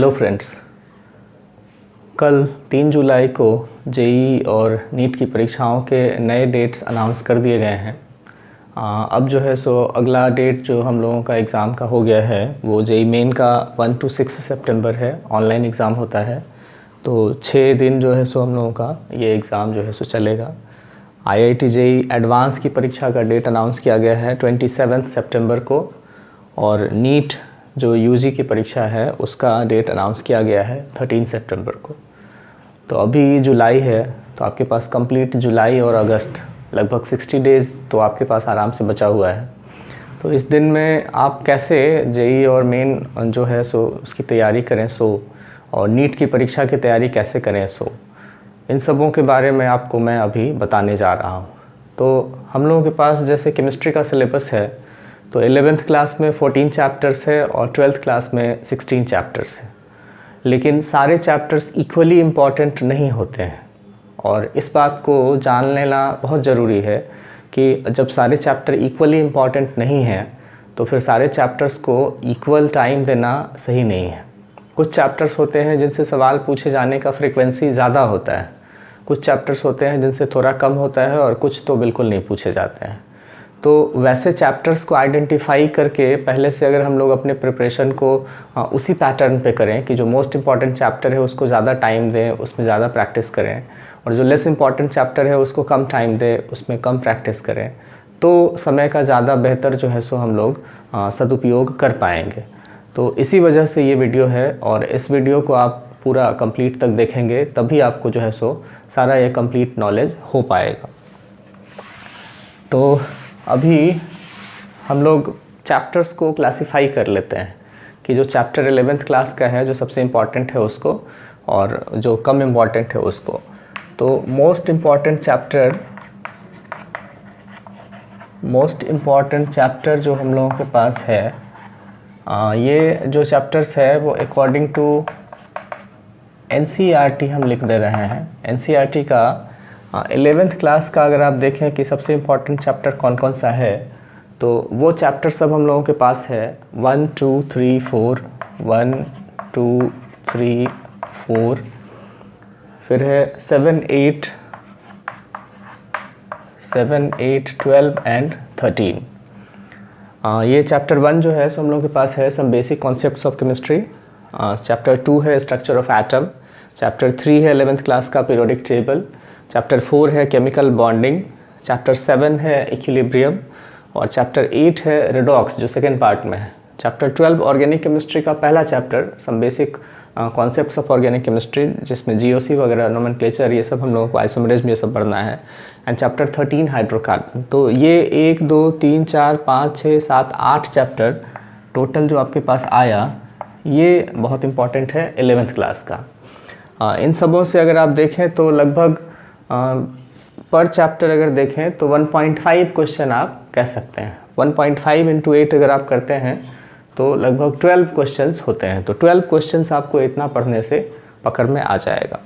Hello friends, कल 3 जुलाई को JEE और नीट की परीक्षाओं के नए डेट्स अनाउंस कर दिए गए हैं। अब जो है सो अगला डेट जो हम लोगों का एग्ज़ाम का हो गया है वो जेईई मेन का 1 to 6 सितंबर है। ऑनलाइन एग्ज़ाम होता है, तो 6 दिन जो है सो हम लोगों का ये एग्ज़ाम जो है सो चलेगा। आईआईटी जेईई एडवांस की परीक्षा का डेट अनाउंस किया गया है 27 सितंबर को, और नीट जो यूजी की परीक्षा है उसका डेट अनाउंस किया गया है 13 सितंबर को। तो अभी जुलाई है, तो आपके पास कंप्लीट जुलाई और अगस्त लगभग 60 डेज़ तो आपके पास आराम से बचा हुआ है। तो इस दिन में आप कैसे जेईई और मेन जो है सो उसकी तैयारी करें और नीट की परीक्षा की तैयारी कैसे करें इन सबों के बारे में आपको मैं अभी बताने जा रहा हूँ। तो हम लोगों के पास जैसे केमिस्ट्री का सिलेबस है, तो 11th क्लास में 14 चैप्टर्स है और 12th क्लास में 16 चैप्टर्स है। लेकिन सारे चैप्टर्स इक्वली इम्पॉर्टेंट नहीं होते हैं, और इस बात को जान लेना बहुत ज़रूरी है कि जब सारे चैप्टर इक्वली इम्पॉर्टेंट नहीं हैं तो फिर सारे चैप्टर्स को इक्वल टाइम देना सही नहीं है। कुछ चैप्टर्स होते हैं जिनसे सवाल पूछे जाने का फ्रीक्वेंसी ज़्यादा होता है, कुछ चैप्टर्स होते हैं जिनसे थोड़ा कम होता है, और कुछ तो बिल्कुल नहीं पूछे जाते हैं। तो वैसे चैप्टर्स को आइडेंटिफाई करके पहले से अगर हम लोग अपने प्रिपरेशन को उसी पैटर्न पे करें कि जो मोस्ट इम्पॉर्टेंट चैप्टर है उसको ज़्यादा टाइम दें, उसमें ज़्यादा प्रैक्टिस करें, और जो लेस इम्पॉर्टेंट चैप्टर है उसको कम टाइम दें, उसमें कम प्रैक्टिस करें, तो समय का ज़्यादा बेहतर जो है सो हम लोग सदुपयोग कर पाएंगे। तो इसी वजह से ये वीडियो है, और इस वीडियो को आप पूरा कंप्लीट तक देखेंगे तभी आपको जो है सो सारा ये कंप्लीट नॉलेज हो पाएगा। तो अभी हम लोग चैप्टर्स को क्लासिफाई कर लेते हैं कि जो चैप्टर 11th क्लास का है जो सबसे इम्पॉर्टेंट है उसको, और जो कम इम्पॉर्टेंट है उसको। तो मोस्ट इम्पॉर्टेंट चैप्टर जो हम लोगों के पास है, ये जो चैप्टर्स है वो अकॉर्डिंग टू एनसीईआरटी हम लिख दे रहे हैं। एनसीईआरटी का 11th क्लास का अगर आप देखें कि सबसे इम्पॉर्टेंट चैप्टर कौन कौन सा है, तो वो चैप्टर सब हम लोगों के पास है 1 2 3 4, 1 2 3 4, फिर है 7 8 12 एंड 13। ये चैप्टर 1 जो है सो हम लोगों के पास है some basic concepts of chemistry. Chapter 2 है स्ट्रक्चर ऑफ एटम। चैप्टर 3 है 11th क्लास का पीरियोडिक टेबल। चैप्टर 4 है केमिकल बॉन्डिंग। चैप्टर 7 है इक्विलिब्रियम, और चैप्टर 8 है रेडॉक्स जो सेकेंड पार्ट में है। चैप्टर 12 ऑर्गेनिक केमिस्ट्री का पहला चैप्टर, some basic concepts of organic chemistry, जिसमें जीओसी वगैरह, नोमेनक्लेचर, ये सब हम लोगों को, आइसोमेरिज्म, ये सब पढ़ना है। And chapter 13 hydrocarbon. तो ये 1 2 3 4 5 6 7 8 चैप्टर टोटल जो आपके पास आया, ये बहुत इंपॉर्टेंट है 11th क्लास का। इन सबों से अगर आप देखें तो लगभग पर चैप्टर अगर देखें तो 1.5 क्वेश्चन आप कह सकते हैं। 1.5 into 8 अगर आप करते हैं तो लगभग 12 क्वेश्चंस होते हैं। तो 12 क्वेश्चंस आपको इतना पढ़ने से पकड़ में आ जाएगा।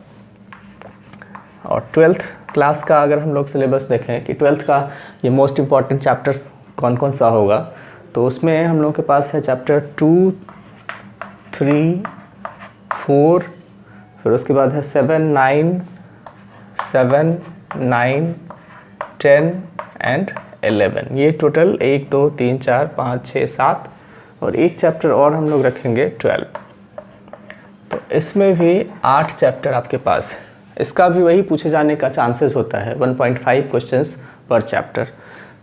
और 12th क्लास का अगर हम लोग सिलेबस देखें कि 12th का ये मोस्ट इम्पॉर्टेंट चैप्टर्स कौन कौन सा होगा, तो उसमें हम लोग के पास है चैप्टर 2 3 4, फिर उसके बाद है 7 9 10 एंड 11। ये टोटल 1 2 3 4 5 6 7, और एक चैप्टर और हम लोग रखेंगे 12। तो इसमें भी 8 चैप्टर आपके पास है। इसका भी वही पूछे जाने का चांसेस होता है, 1.5 क्वेश्चंस पर चैप्टर।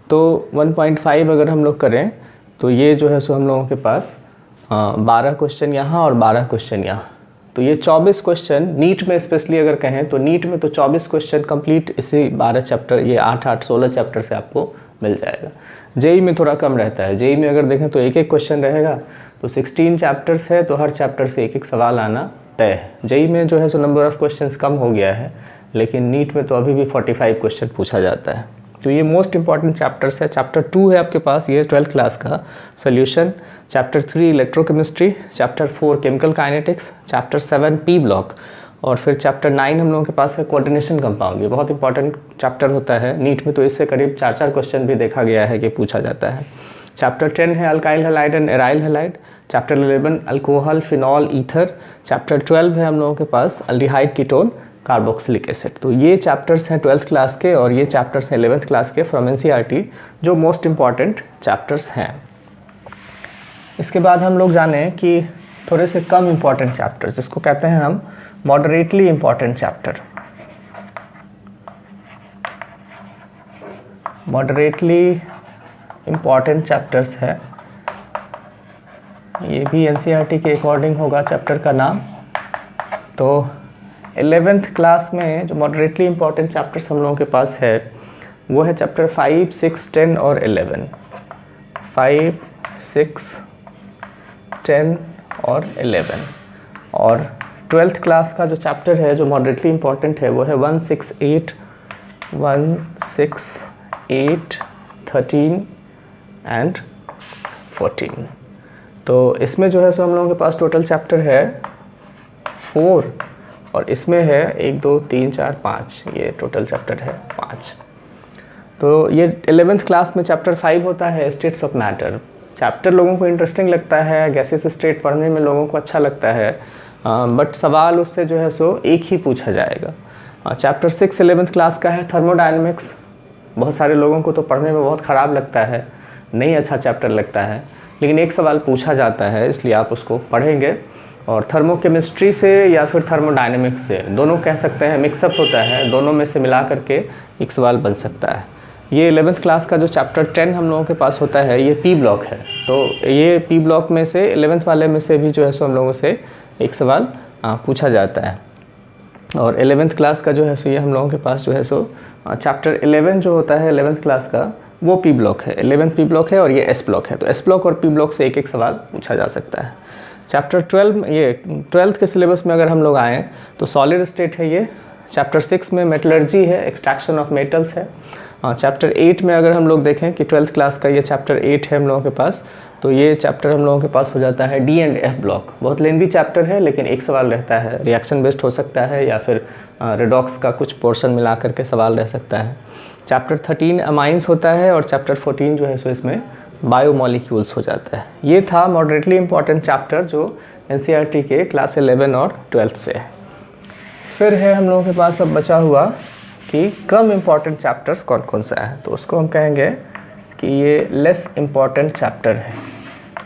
तो 1.5 अगर हम लोग करें तो ये जो है सो हम लोगों के पास 12 क्वेश्चन यहाँ और 12 क्वेश्चन यहाँ। तो ये 24 क्वेश्चन नीट में स्पेशली अगर कहें तो नीट में तो 24 क्वेश्चन कंप्लीट इसी 12 चैप्टर, ये 8 16 चैप्टर से आपको मिल जाएगा। जेईई में थोड़ा कम रहता है। जेईई में अगर देखें तो एक क्वेश्चन रहेगा, तो 16 चैप्टर्स है तो हर चैप्टर से एक सवाल आना तय है। जेईई में जो है सो नंबर ऑफ़ क्वेश्चंस कम हो गया है, लेकिन नीट में तो अभी भी 45 क्वेश्चन पूछा जाता है। तो ये मोस्ट इंपॉर्टेंट चैप्टर्स है। चैप्टर 2 है आपके पास, ये 12th क्लास का solution. Chapter 3 electrochemistry, chapter 4 chemical kinetics, chapter 7 P block, और फिर चैप्टर 9 हम लोगों के पास है कोऑर्डिनेशन कंपाउंड। ये बहुत इंपॉर्टेंट चैप्टर होता है नीट में, तो इससे करीब 4 क्वेश्चन भी देखा गया है कि पूछा जाता है। चैप्टर 10 है alkyl halide and aryl halide. Chapter 11 alcohol, phenol, ether. Chapter 12 है हम लोगों के पास अल्डिहाइड, कीटोन, कार्बोक्सिलिक एसिड। तो ये चैप्टर्स हैं 12th क्लास के और ये चैप्टर्स हैं 11th क्लास के फ्रॉम एनसीईआरटी, जो मोस्ट इम्पॉर्टेंट चैप्टर्स हैं। इसके बाद हम लोग जाने कि थोड़े से कम इम्पॉर्टेंट चैप्टर्स, जिसको कहते हैं हम moderately important chapter. Moderately important chapters है, ये भी एनसीईआरटी के अकॉर्डिंग होगा चैप्टर का नाम। तो 11th क्लास में जो मॉडरेटली इम्पॉर्टेंट चैप्टर्स हम लोगों के पास है वो है चैप्टर 5, 6, 10 और 11। 5, 6, 10 और 11। और 12th क्लास का जो चैप्टर है जो मॉडरेटली इम्पॉर्टेंट है वो है 1, 6, 8, 1, 6, 8, 13 एंड 14। तो इसमें जो है सो हम लोगों के पास टोटल चैप्टर है 4 और इसमें है 1, 2, 3, 4, 5, ये टोटल चैप्टर है 5। तो ये 11th क्लास में चैप्टर 5 होता है स्टेट्स ऑफ मैटर। चैप्टर लोगों को इंटरेस्टिंग लगता है, गैसेस स्टेट पढ़ने में लोगों को अच्छा लगता है, बट सवाल उससे जो है सो एक ही पूछा जाएगा। चैप्टर 6 11th क्लास का है थर्मोडायनेमिक्स। बहुत सारे लोगों को तो पढ़ने में बहुत ख़राब लगता है, नहीं अच्छा चैप्टर लगता है, लेकिन एक सवाल पूछा जाता है इसलिए आप उसको पढ़ेंगे। और थर्मोकेमिस्ट्री से या फिर थर्मोडायनेमिक्स से, दोनों कह सकते हैं, मिक्सअप होता है, दोनों में से मिला करके एक सवाल बन सकता है। ये 11th क्लास का जो चैप्टर 10 हम लोगों के पास होता है ये पी ब्लॉक है। तो ये पी ब्लॉक में से 11th वाले में से भी जो है सो हम लोगों से एक सवाल पूछा जाता है। और 11th क्लास का जो है सो ये हम लोगों के पास जो है सो चैप्टर 11 जो होता है 11th क्लास का वो पी ब्लॉक है। 11th पी ब्लॉक है और ये एस ब्लॉक है। तो एस ब्लॉक और पी ब्लॉक से एक एक सवाल पूछा जा सकता है। चैप्टर 12 ये 12th के सिलेबस में अगर हम लोग आएँ तो सॉलिड स्टेट है ये। चैप्टर 6 में मेटलर्जी है, एक्सट्रैक्शन ऑफ मेटल्स है। चैप्टर 8 में अगर हम लोग देखें कि 12th क्लास का ये चैप्टर 8 है हम लोगों के पास, तो ये चैप्टर हम लोगों के पास हो जाता है डी एंड एफ ब्लॉक। बहुत लेंदी चैप्टर है लेकिन एक सवाल रहता है, रिएक्शन बेस्ड हो सकता है या फिर रेडॉक्स का कुछ पोर्शन मिला करके सवाल रह सकता है। चैप्टर 13 अमाइंस होता है और चैप्टर 14 जो है सो इसमें बायोमॉलिक्यूल्स हो जाता है। ये था मॉडरेटली इम्पॉर्टेंट चैप्टर जो एनसीईआरटी के क्लास 11 और 12th से है। फिर है हम लोगों के पास अब बचा हुआ कि कम इम्पॉर्टेंट चैप्टर्स कौन कौन सा है, तो उसको हम कहेंगे कि ये लेस इम्पॉर्टेंट चैप्टर है।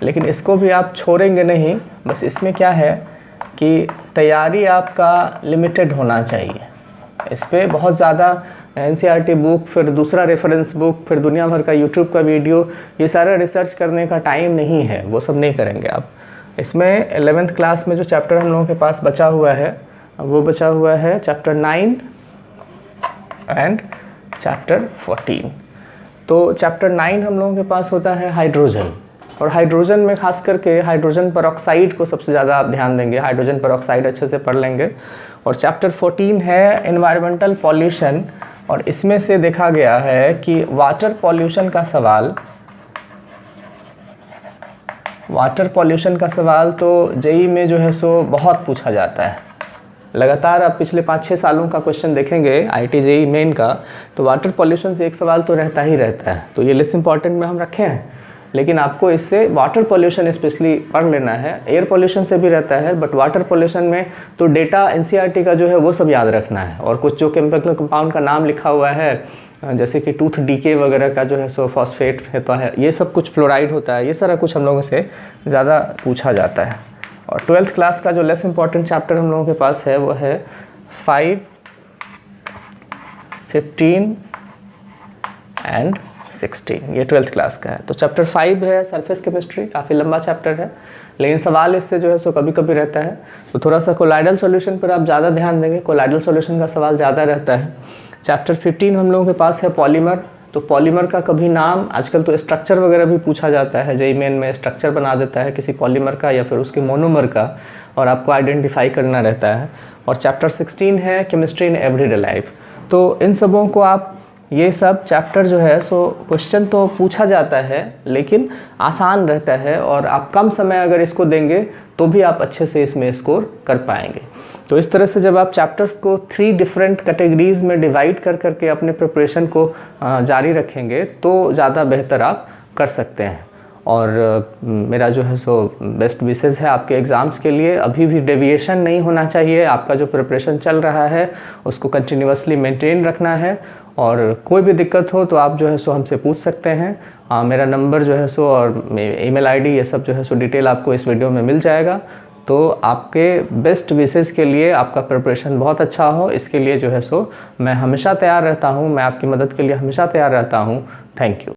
लेकिन इसको भी आप छोड़ेंगे नहीं, बस इसमें क्या है कि तैयारी आपका लिमिटेड होना चाहिए। इस पर बहुत ज़्यादा एनसीईआरटी बुक, फिर दूसरा रेफरेंस बुक, फिर दुनिया भर का यूट्यूब का वीडियो, ये सारा रिसर्च करने का टाइम नहीं है, वो सब नहीं करेंगे आप। इसमें 11th क्लास में जो चैप्टर हम लोगों के पास बचा हुआ है वो बचा हुआ है चैप्टर 9 एंड चैप्टर 14। तो चैप्टर 9 हम लोगों के पास होता है हाइड्रोजन, और हाइड्रोजन में खास करके हाइड्रोजन परऑक्साइड को सबसे ज़्यादा आप ध्यान देंगे, हाइड्रोजन परऑक्साइड अच्छे से पढ़ लेंगे। और चैप्टर 14 है एनवायरमेंटल पॉल्यूशन, और इसमें से देखा गया है कि वाटर पॉल्यूशन का सवाल तो जेईई में जो है सो बहुत पूछा जाता है। लगातार आप पिछले 5-6 सालों का क्वेश्चन देखेंगे आईटी जेईई मेन का, तो वाटर पॉल्यूशन से एक सवाल तो रहता ही रहता है। तो ये लेस इंपॉर्टेंट में हम रखे हैं, लेकिन आपको इससे वाटर पॉल्यूशन स्पेशली पढ़ लेना है। एयर पॉल्यूशन से भी रहता है, बट वाटर पॉल्यूशन में तो डेटा एनसीईआरटी का जो है वो सब याद रखना है। और कुछ जो केमिकल कंपाउंड का नाम लिखा हुआ है, जैसे कि टूथ डीके वगैरह का जो है सो फॉस्फेट होता है, ये सब कुछ फ्लोराइड होता है, ये सारा कुछ हम लोगों से ज़्यादा पूछा जाता है। और 12th क्लास का जो लेस इंपॉर्टेंट चैप्टर हम लोगों के पास है वो है 5, 15 एंड 16, ये 12th क्लास का है। तो चैप्टर 5 है सरफेस केमिस्ट्री, काफ़ी लंबा चैप्टर है, लेकिन सवाल इससे जो है सो कभी कभी रहता है। तो थोड़ा सा कोलाइडल सॉल्यूशन पर आप ज़्यादा ध्यान देंगे, कोलाइडल सॉल्यूशन का सवाल ज़्यादा रहता है। चैप्टर 15 हम लोगों के पास है पॉलीमर। तो पॉलीमर का कभी नाम, आजकल तो स्ट्रक्चर वगैरह भी पूछा जाता है, जेईई मेन में स्ट्रक्चर बना देता है किसी पॉलीमर का या फिर उसके मोनोमर का, और आपको आइडेंटिफाई करना रहता है। और चैप्टर 16 है केमिस्ट्री इन एवरीडे लाइफ। तो इन सबों को आप, ये सब चैप्टर जो है सो क्वेश्चन तो पूछा जाता है लेकिन आसान रहता है, और आप कम समय अगर इसको देंगे तो भी आप अच्छे से इसमें स्कोर कर पाएंगे। तो इस तरह से जब आप चैप्टर्स को 3 डिफरेंट कैटेगरीज में डिवाइड कर करके अपने प्रिपरेशन को जारी रखेंगे तो ज़्यादा बेहतर आप कर सकते हैं। और मेरा जो है सो बेस्ट विशेज़ है आपके एग्ज़ाम्स के लिए। अभी भी डेविएशन नहीं होना चाहिए, आपका जो प्रिपरेशन चल रहा है उसको कंटिन्यूअसली मेंटेन रखना है। और कोई भी दिक्कत हो तो आप जो है सो हमसे पूछ सकते हैं। मेरा नंबर जो है सो और ईमेल आईडी ये सब जो है सो डिटेल आपको इस वीडियो में मिल जाएगा। तो आपके बेस्ट विशेज़ के लिए आपका प्रिपरेशन बहुत अच्छा हो, इसके लिए जो है सो मैं हमेशा तैयार रहता हूँ, मैं आपकी मदद के लिए हमेशा तैयार रहता हूँ। Thank you.